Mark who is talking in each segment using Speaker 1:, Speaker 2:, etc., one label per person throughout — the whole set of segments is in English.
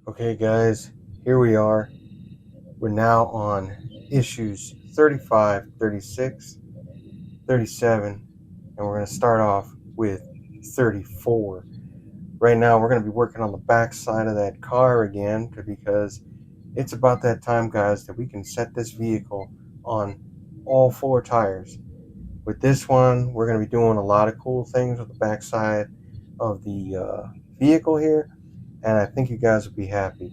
Speaker 1: Okay, guys, here we are. We're now on issues 35, 36, 37, and we're going to start off with 34. Right now, we're going to be working on the back side of that car again because it's about that time, guys, that we can set this vehicle on all four tires. With this one, we're going to be doing a lot of cool things with the back side of the vehicle here, and I think you guys will be happy.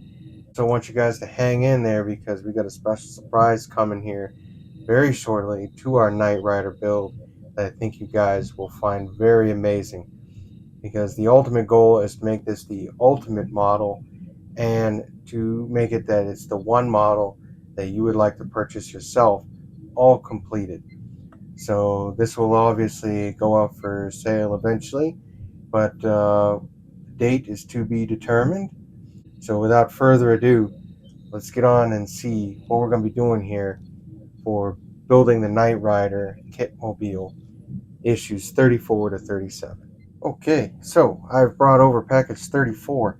Speaker 1: So I want you guys to hang in there because we got a special surprise coming here very shortly to our KnightRider build that I think you guys will find very amazing, because the ultimate goal is to make this the ultimate model and to make it that it's the one model that you would like to purchase yourself, all completed. So this will obviously go up for sale eventually, but date is to be determined. So without further ado, let's get on and see what we're going to be doing here for building the KnightRider KITT Mobile issues 34 to 37. Okay, so I've brought over package 34.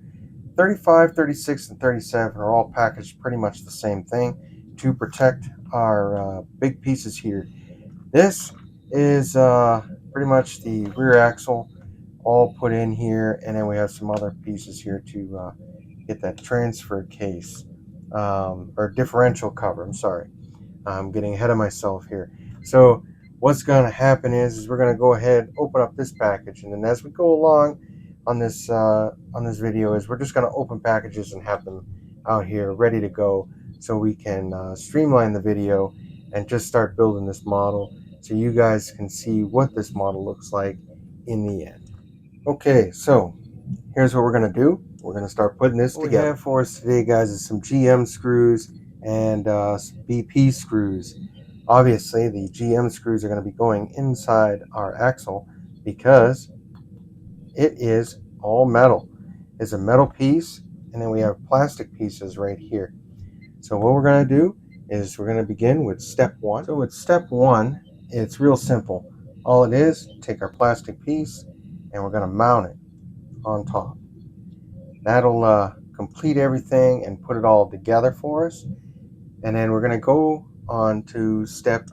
Speaker 1: 35, 36, and 37 are all packaged pretty much the same thing to protect our big pieces here. This is pretty much the rear axle all put in here, and then we have some other pieces here to get that transfer case or differential cover. I'm sorry, I'm getting ahead of myself here. So what's going to happen is we're going to go ahead, open up this package, and then as we go along on this video, is we're just going to open packages and have them out here ready to go, so we can streamline the video and just start building this model, so you guys can see what this model looks like in the end. Okay, so here's what we're going to do. We're going to start putting this together. What we have for us today, guys, is some GM screws and some BP screws. Obviously, the GM screws are going to be going inside our axle because it is all metal. It's a metal piece, and then we have plastic pieces right here. So what we're going to do is we're going to begin with step one. So with step one, it's real simple. All it is, take our plastic piece, and we're going to mount it on top. That'll complete everything and put it all together for us. And then we're going to go on to step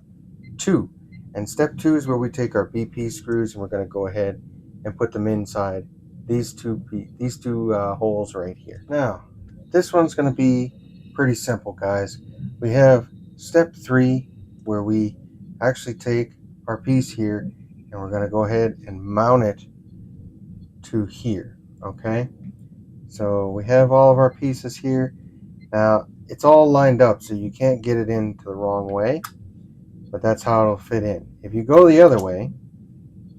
Speaker 1: two. And step two is where we take our BP screws and we're going to go ahead and put them inside these two holes right here. Now, this one's going to be pretty simple, guys. We have step three, where we actually take our piece here and we're going to go ahead and mount it to here. Okay, so we have all of our pieces here. Now it's all lined up, so you can't get it into the wrong way, but that's how it'll fit in. If you go the other way,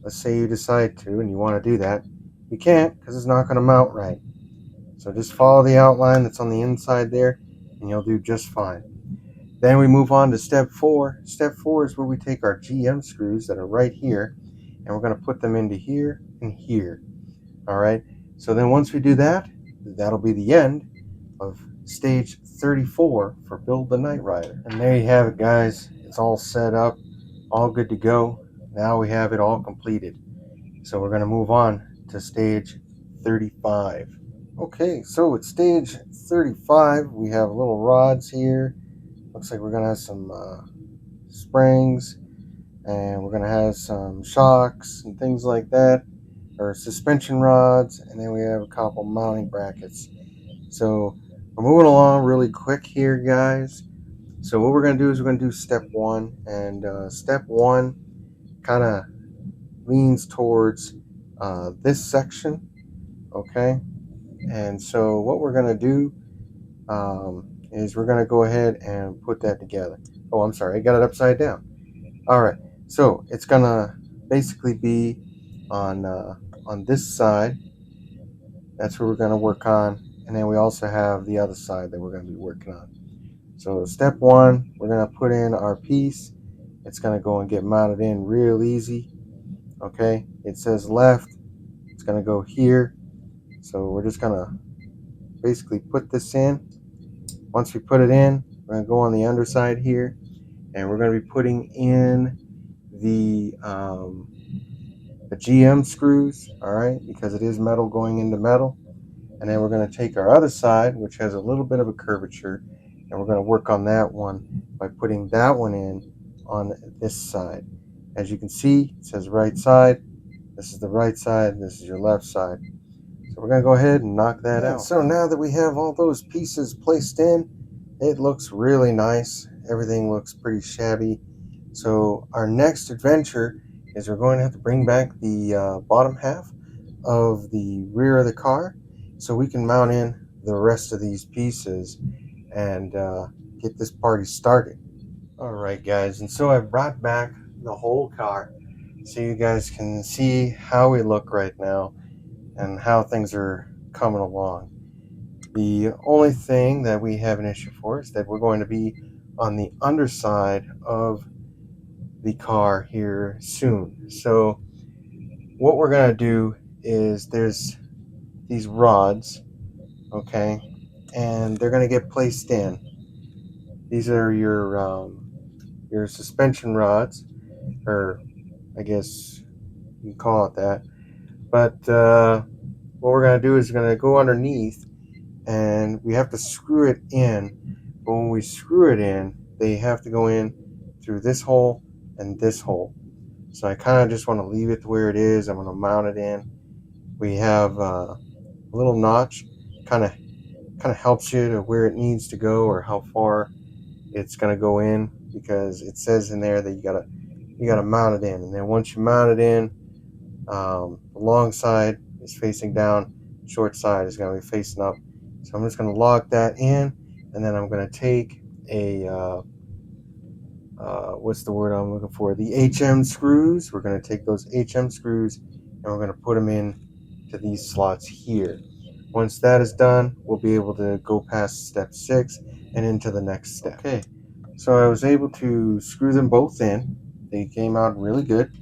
Speaker 1: let's say you decide to and you want to do that, you can't, because it's not going to mount right. So just follow the outline that's on the inside there and you'll do just fine. Then we move on to step four. Step four is where we take our GM screws that are right here and we're going to put them into here and here. All right, so then once we do that, that'll be the end of stage 34 for Build the KnightRider. And there you have it, guys. It's all set up, all good to go. Now we have it all completed. So we're going to move on to stage 35. Okay, so at stage 35, we have little rods here. Looks like we're going to have some springs, and we're going to have some shocks and things like that, or suspension rods, and then we have a couple mounting brackets. So we're moving along really quick here, guys. So what we're going to do is we're going to do step one, and step one kind of leans towards this section, okay? And so what we're going to do is we're going to go ahead and put that together. Oh, I'm sorry, I got it upside down. All right, so it's going to basically be on this side. That's what we're going to work on, and then we also have the other side that we're going to be working on. So step one, we're going to put in our piece. It's going to go and get mounted in real easy. Okay, it says left, it's going to go here. So we're just going to basically put this in. Once we put it in, we're going to go on the underside here, and we're going to be putting in the GM screws, all right, because it is metal going into metal. And then we're going to take our other side, which has a little bit of a curvature, and we're going to work on that one by putting that one in on this side. As you can see, it says right side. This is the right side. This is your left side. So we're going to go ahead and knock that out. So now that we have all those pieces placed in, it looks really nice. Everything looks pretty shabby. So our next adventure is we're going to have to bring back the bottom half of the rear of the car so we can mount in the rest of these pieces and get this party started. Alright guys, and so I brought back the whole car so you guys can see how we look right now and how things are coming along. The only thing that we have an issue for is that we're going to be on the underside of the car here soon. So what we're going to do is there's these rods, okay, and they're going to get placed in. These are your suspension rods, or I guess you can call it that. But what we're going to do is we're going to go underneath, and we have to screw it in. But when we screw it in, they have to go in through this hole and this hole. So I kind of just want to leave it where it is. I'm going to mount it in. We have a little notch, kind of helps you to where it needs to go or how far it's going to go in, because it says in there that you gotta mount it in. And then once you mount it in, the long side is facing down, short side is going to be facing up. So I'm just going to lock that in, and then I'm going to take a what's the word I'm looking for? The HM screws. We're going to take those HM screws and we're going to put them in to these slots here. Once that is done, we'll be able to go past step 6 and into the next step. Okay, so I was able to screw them both in. They came out really good.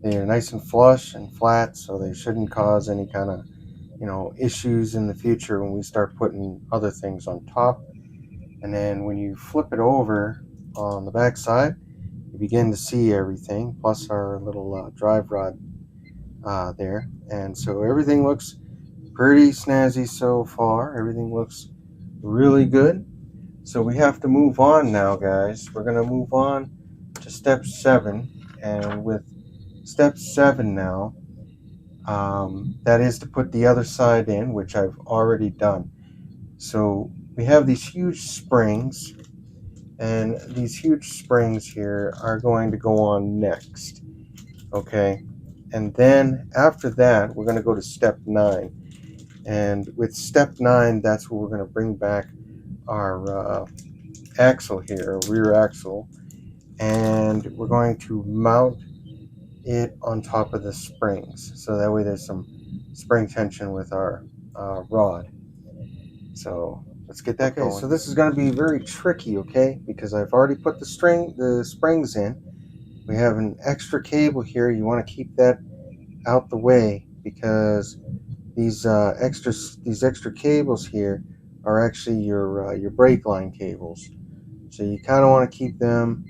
Speaker 1: They are nice and flush and flat, so they shouldn't cause any kind of issues in the future when we start putting other things on top. And then when you flip it over on the back side, you begin to see everything, plus our little drive rod there. And so everything looks pretty snazzy so far. Everything looks really good. So we have to move on now, guys. We're going to move on to step 7. And with step 7 now, that is to put the other side in, which I've already done. So we have these huge springs, and these huge springs here are going to go on next, okay? And then after that, we're going to go to step 9. And with step 9, that's where we're going to bring back our axle here, rear axle, and we're going to mount it on top of the springs, so that way there's some spring tension with our rod. So let's get that going. So this is going to be very tricky, okay, because I've already put the springs in. We have an extra cable here. You want to keep that out the way, because these extra cables here are actually your brake line cables. So you kind of want to keep them,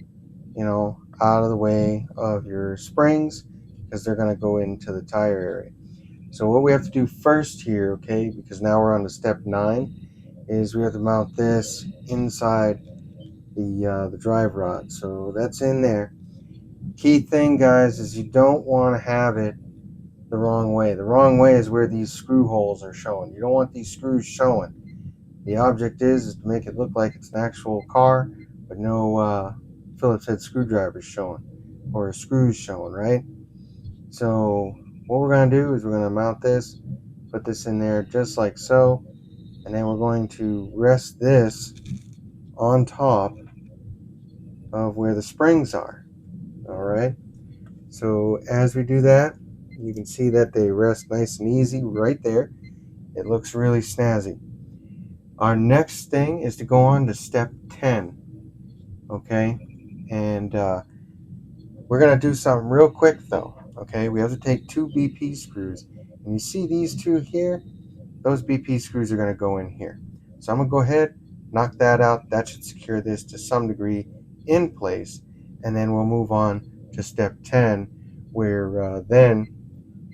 Speaker 1: out of the way of your springs, because they're going to go into the tire area. So what we have to do first here, okay, because now we're on to step 9, is we have to mount this inside the drive rod. So that's in there. Key thing, guys, is you don't want to have it the wrong way. The wrong way is where these screw holes are showing. You don't want these screws showing. The object is to make it look like it's an actual car, but no Phillips head screwdrivers showing, or screws showing, right? So what we're going to do is we're going to mount this, put this in there just like so, and then we're going to rest this on top of where the springs are. Alright, so as we do that, you can see that they rest nice and easy right there. It looks really snazzy. Our next thing is to go on to step 10, okay, and we're going to do something real quick though, okay. We have to take 2 BP screws, and you see these 2 here, those BP screws are going to go in here. So I'm going to go ahead, knock that out. That should secure this to some degree in place, and then we'll move on to step 10, where then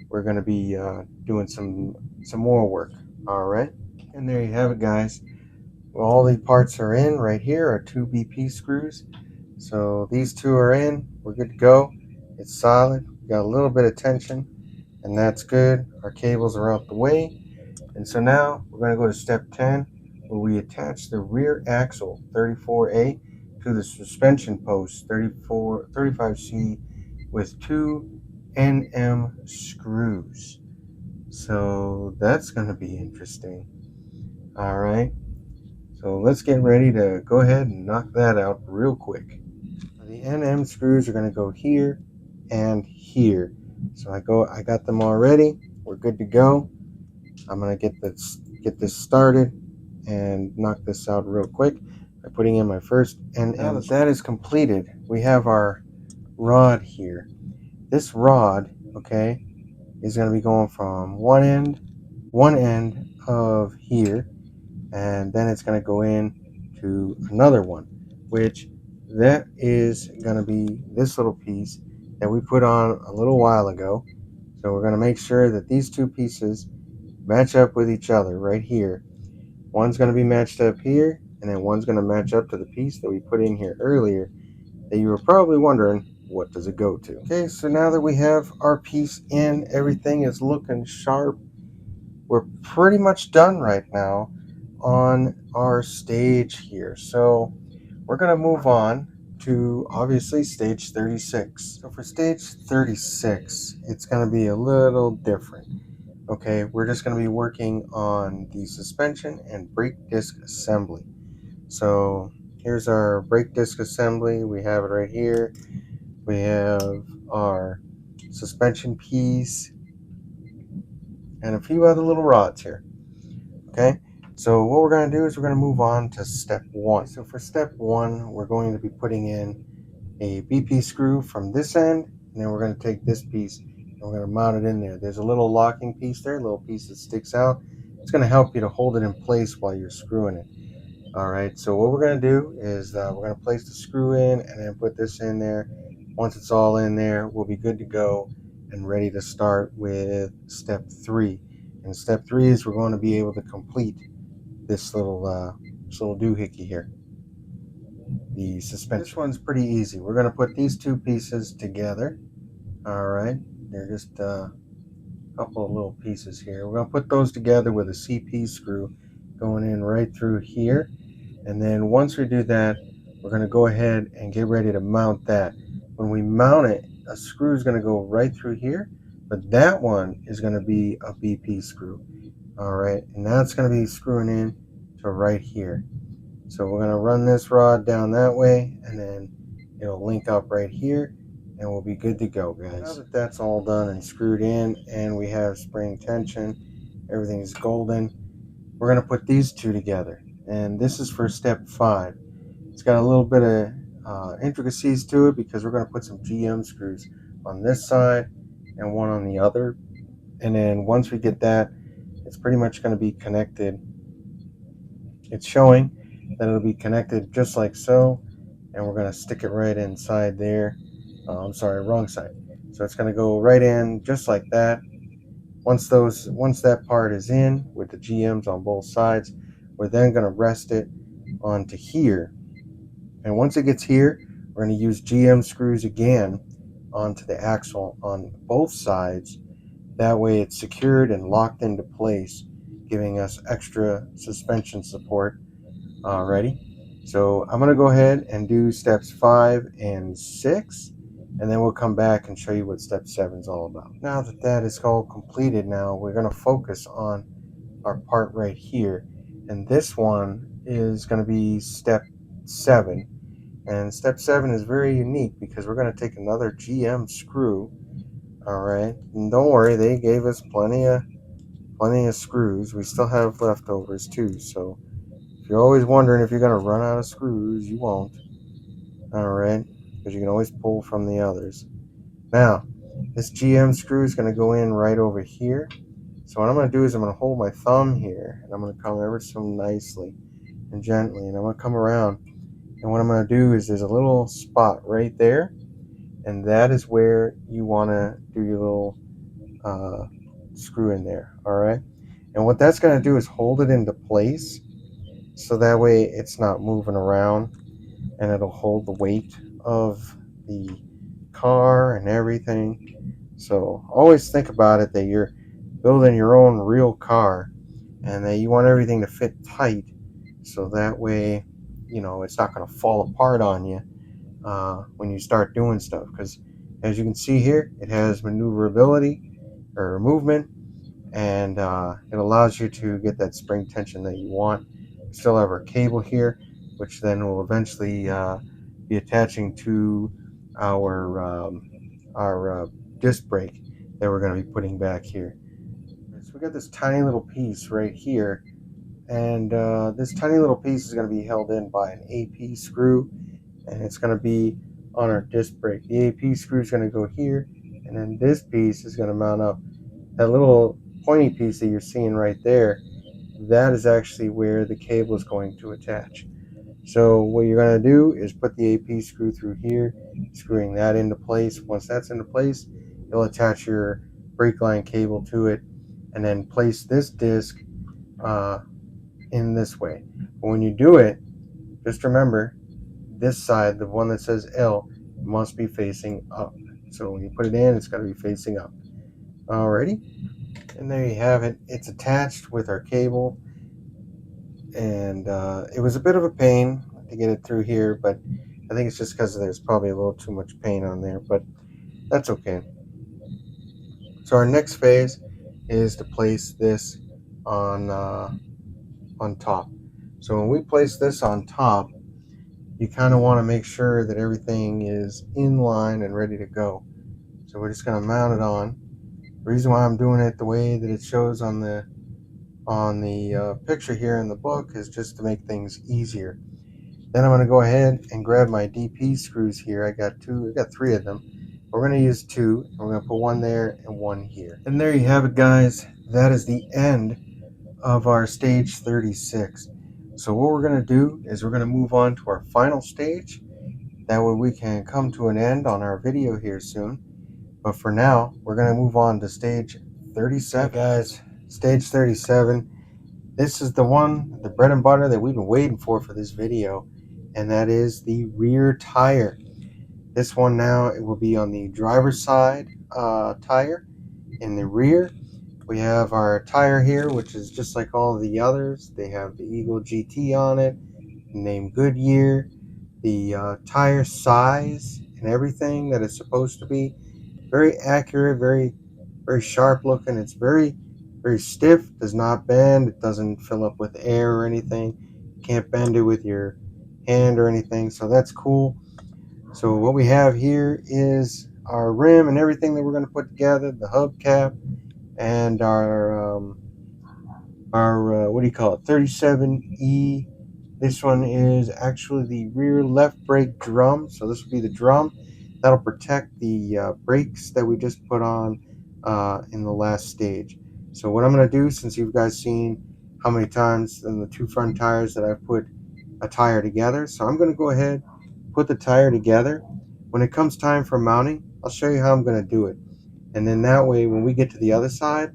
Speaker 1: we're going to be doing some more work. All right, and there you have it, guys. Well, all the parts are in. Right here are 2 BP screws. So these 2 are in. We're good to go. It's solid. We got a little bit of tension, and that's good. Our cables are out the way. And so now we're going to go to step 10, where we attach the rear axle 34A to the suspension post 35C with 2 NM screws. So that's going to be interesting. All right. So let's get ready to go ahead and knock that out real quick. The NM screws are going to go here and here. So I got them already. We're good to go. I'm going to get this started and knock this out real quick by putting in my first NM. Now that is completed, we have our rod here. This rod, okay, is going to be going from one end of here, and then it's going to go in to another one, which that is going to be this little piece that we put on a little while ago. So we're going to make sure that these 2 pieces match up with each other right here. One's going to be matched up here, and then one's going to match up to the piece that we put in here earlier that you were probably wondering, what does it go to? Okay, so now that we have our piece in, everything is looking sharp. We're pretty much done right now on our stage here. So we're going to move on to obviously stage 36. So for stage 36, it's going to be a little different. Okay, we're just going to be working on the suspension and brake disc assembly. So here's our brake disc assembly. We have it right here. We have our suspension piece and a few other little rods here. Okay, so what we're going to do is we're going to move on to step 1. So for step 1, we're going to be putting in a BP screw from this end, and then we're going to take this piece and we're going to mount it in there. There's a little locking piece there, a little piece that sticks out. It's going to help you to hold it in place while you're screwing it. All right, so what we're going to do is we're going to place the screw in and then put this in there. Once it's all in there, we'll be good to go and ready to start with step 3. And step 3 is we're going to be able to complete this little doohickey here, the suspension. This one's pretty easy. We're going to put these 2 pieces together. All right, they're just a couple of little pieces here. We're going to put those together with a CP screw going in right through here. And then once we do that, we're going to go ahead and get ready to mount that. When we mount it, a screw is going to go right through here, but that one is going to be a BP screw. All right, and that's going to be screwing in to right here. So we're going to run this rod down that way, and then it'll link up right here, and we'll be good to go, guys. Now that that's all done and screwed in, and we have spring tension, everything's golden, we're going to put these 2 together. And this is for step 5. It's got a little bit of intricacies to it because we're going to put some GM screws on this side and one on the other. And then once we get that, it's pretty much going to be connected. It's showing that it'll be connected just like so. And we're going to stick it right inside there. I'm sorry, wrong side. So it's going to go right in just like that. Once that part is in with the GMs on both sides, we're then going to rest it onto here. And once it gets here, we're going to use GM screws again onto the axle on both sides. That way it's secured and locked into place, giving us extra suspension support. Alrighty. So I'm going to go ahead and do steps 5 and 6, and then we'll come back and show you what step 7 is all about. Now that that is all completed, now we're going to focus on our part right here. And this one is going to be step 7. And step 7 is very unique because we're going to take another GM screw. All right, and don't worry, they gave us plenty of screws. We still have leftovers too, so if you're always wondering if you're going to run out of screws, you won't. All right, because you can always pull from the others. Now, this GM screw is going to go in right over here. So what I'm going to do is I'm going to hold my thumb here, and I'm going to come ever so nicely and gently, and I'm going to come around. And what I'm going to do is there's a little spot right there, and that is where you want to do your little screw in there. All right, And what that's going to do is hold it into place, so that way it's not moving around, and it'll hold the weight of the car and everything. So always think about it, that you're building your own real car, and that you want everything to fit tight, so that way, it's not going to fall apart on you when you start doing stuff. Because as you can see here, it has maneuverability or movement, and it allows you to get that spring tension that you want. We still have our cable here, which then will eventually be attaching to our disc brake that we're going to be putting back here. So we got this tiny little piece right here, and this tiny little piece is going to be held in by an AP screw, and it's going to be on our disc brake. The AP screw is going to go here, and then this piece is going to mount up. That little pointy piece that you're seeing right there, that is actually where the cable is going to attach. So what you're going to do is put the AP screw through here, screwing that into place. Once that's into place, you'll attach your brake line cable to it, and then place this disc in this way. But when you do it, just remember, this side, the one that says L, must be facing up. So when you put it in, it's got to be facing up. Alrighty, and there you have it. It's attached with our cable, and it was a bit of a pain to get it through here, but I think it's just because there's probably a little too much paint on there, but that's okay. So our next phase is to place this on top. So when we place this on top, you kind of want to make sure that everything is in line and ready to go. So we're just going to mount it on. The reason why I'm doing it the way that it shows on the picture here in the book is just to make things easier. Then I'm going to go ahead and grab my DP screws here. I got 3 of them. We're going to use 2. We're going to put one there and one here. And there you have it, guys. That is the end of our stage 36. So what we're going to do is we're going to move on to our final stage. That way we can come to an end on our video here soon. But for now, we're going to move on to stage 37. Okay, guys, stage 37. This is the one, the bread and butter that we've been waiting for this video, and that is the rear tire. This one now, it will be on the driver's side tire in the rear. We have our tire here, which is just like all of the others. They have the Eagle GT on it, named Goodyear, the tire size and everything that it's supposed to be. Very accurate, very, very sharp looking. It's very, very stiff, does not bend. It doesn't fill up with air or anything. You can't bend it with your hand or anything, so that's cool. So what we have here is our rim and everything that we're going to put together, the hubcap, and our what do you call it, 37E. This one is actually the rear left brake drum, so this will be the drum that'll protect the brakes that we just put on in the last stage. So what I'm going to do, since you guys seen how many times in the 2 front tires that I've put a tire together, so I'm going to go ahead, put the tire together. When it comes time for mounting, I'll show you how I'm going to do it. And then that way, when we get to the other side,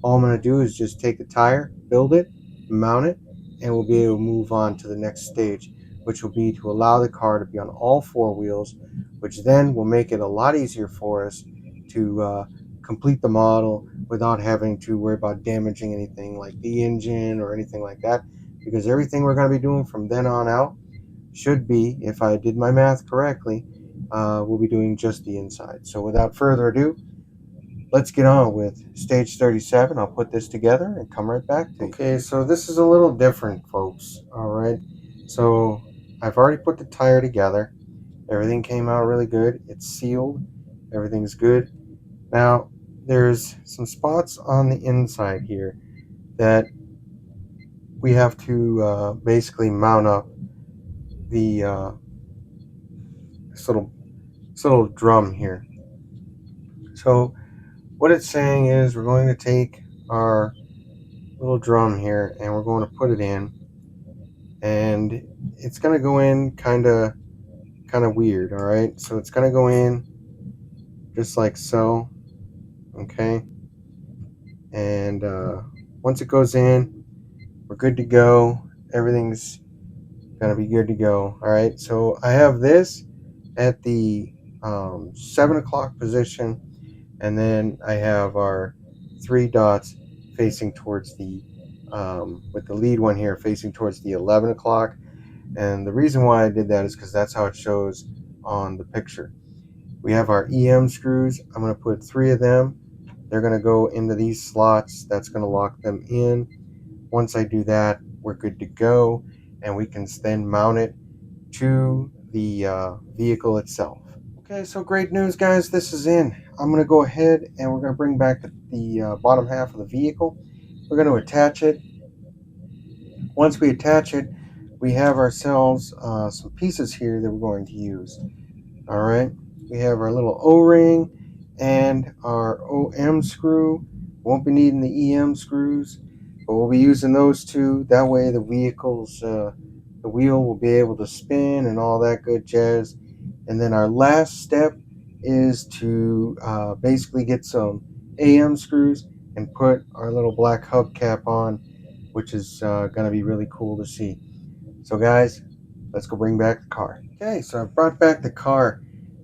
Speaker 1: all I'm going to do is just take the tire, build it, mount it, and we'll be able to move on to the next stage, which will be to allow the car to be on all 4 wheels, which then will make it a lot easier for us to complete the model without having to worry about damaging anything like the engine or anything like that, because everything we're going to be doing from then on out should be, if I did my math correctly, we'll be doing just the inside. So without further ado, let's get on with stage 37. I'll put this together and come right back to you. Okay, so this is a little different, folks. All right, so I've already put the tire together. Everything came out really good. It's sealed. Everything's good. Now, there's some spots on the inside here that we have to basically mount up the this little drum here. So what it's saying is we're going to take our little drum here and we're going to put it in, and it's going to go in kind of weird. All right, so it's going to go in just like so. Okay, and once it goes in, we're good to go. Everything's gonna be good to go. All right, so I have this at the 7 o'clock position, and then I have our 3 dots facing towards the with the lead one here facing towards the 11 o'clock. And the reason why I did that is because that's how it shows on the picture. We have our EM screws. I'm going to put 3 of them. They're going to go into these slots. That's going to lock them in. Once I do that, we're good to go, and we can then mount it to the vehicle itself. Okay, so great news, guys. This is in. I'm going to go ahead and we're going to bring back the bottom half of the vehicle. We're going to attach it. Once we attach it, we have ourselves some pieces here that we're going to use. All right, we have our little O-ring and our OM screw. Won't be needing the EM screws, but we'll be using those two. That way the the wheel will be able to spin and all that good jazz. And then our last step is to basically get some AM screws and put our little black hubcap on, which is going to be really cool to see. So guys, let's go bring back the car. Okay, so I brought back the car.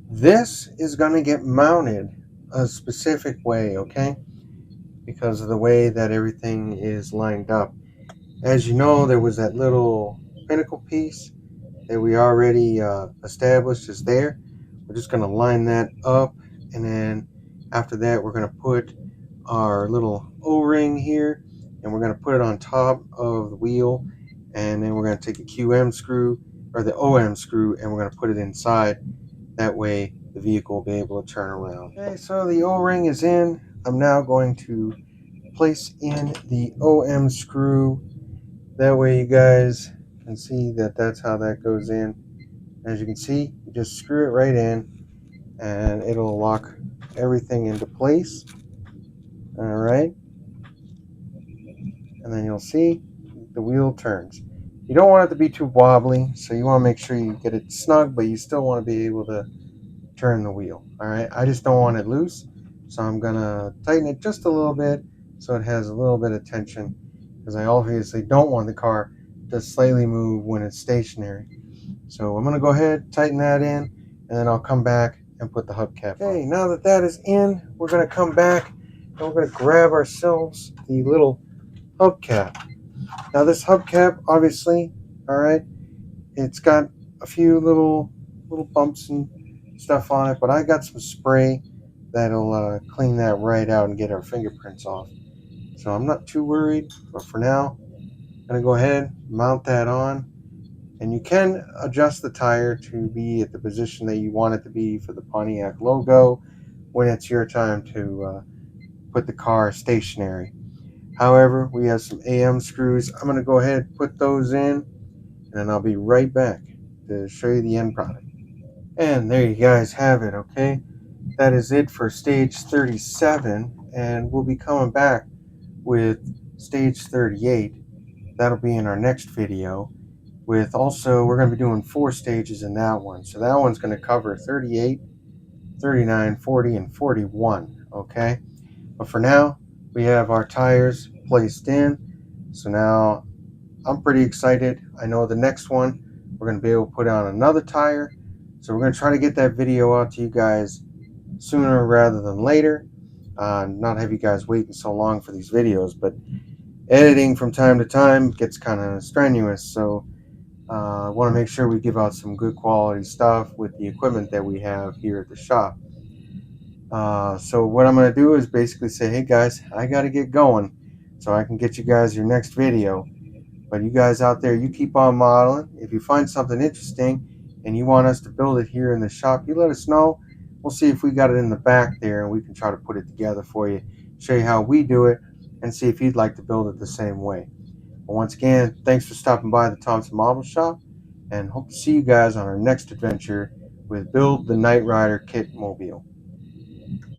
Speaker 1: This is going to get mounted a specific way, okay? Because of the way that everything is lined up. As you know, there was that little pinnacle piece that we already established is there. We're just going to line that up, and then after that we're going to put our little O-ring here, and we're going to put it on top of the wheel, and then we're going to take the QM screw or the OM screw, and we're going to put it inside. That way the vehicle will be able to turn around. Okay, so the O-ring is in. I'm now going to place in the OM screw. That way you guys can see that that's how that goes in. As you can see, you just screw it right in and it'll lock everything into place. All right, and then you'll see the wheel turns. You don't want it to be too wobbly, so you want to make sure you get it snug, but you still want to be able to turn the wheel. All right, I just don't want it loose, so I'm gonna tighten it just a little bit so it has a little bit of tension, because I obviously don't want the car to slightly move when it's stationary. So I'm gonna go ahead, tighten that in, and then I'll come back and put the hubcap on. Okay, now that that is in, we're gonna come back and we're gonna grab ourselves the little hubcap. Now this hubcap, obviously, all right, it's got a few little bumps and stuff on it, but I got some spray that'll clean that right out and get our fingerprints off. So I'm not too worried, but for now, I'm gonna go ahead, mount that on, and you can adjust the tire to be at the position that you want it to be for the Pontiac logo when it's your time to put the car stationary. However, we have some AM screws. I'm going to go ahead and put those in, and I'll be right back to show you the end product. And there you guys have it, okay? That is it for stage 37, and we'll be coming back with stage 38. That'll be in our next video. With also, we're going to be doing 4 stages in that one. So that one's going to cover 38, 39, 40, and 41, okay? But for now, we have our tires placed in. So now I'm pretty excited. I know the next one, we're going to be able to put on another tire. So we're going to try to get that video out to you guys sooner rather than later. Not have you guys waiting so long for these videos, but editing from time to time gets kind of strenuous. So I want to make sure we give out some good quality stuff with the equipment that we have here at the shop. So what I'm going to do is basically say, hey guys, I got to get going so I can get you guys your next video. But you guys out there, you keep on modeling. If you find something interesting and you want us to build it here in the shop, you let us know. We'll see if we got it in the back there and we can try to put it together for you, show you how we do it, and see if you'd like to build it the same way. But once again, thanks for stopping by the Thompson Model Shop, and hope to see you guys on our next adventure with Build the KnightRider KITT Mobile.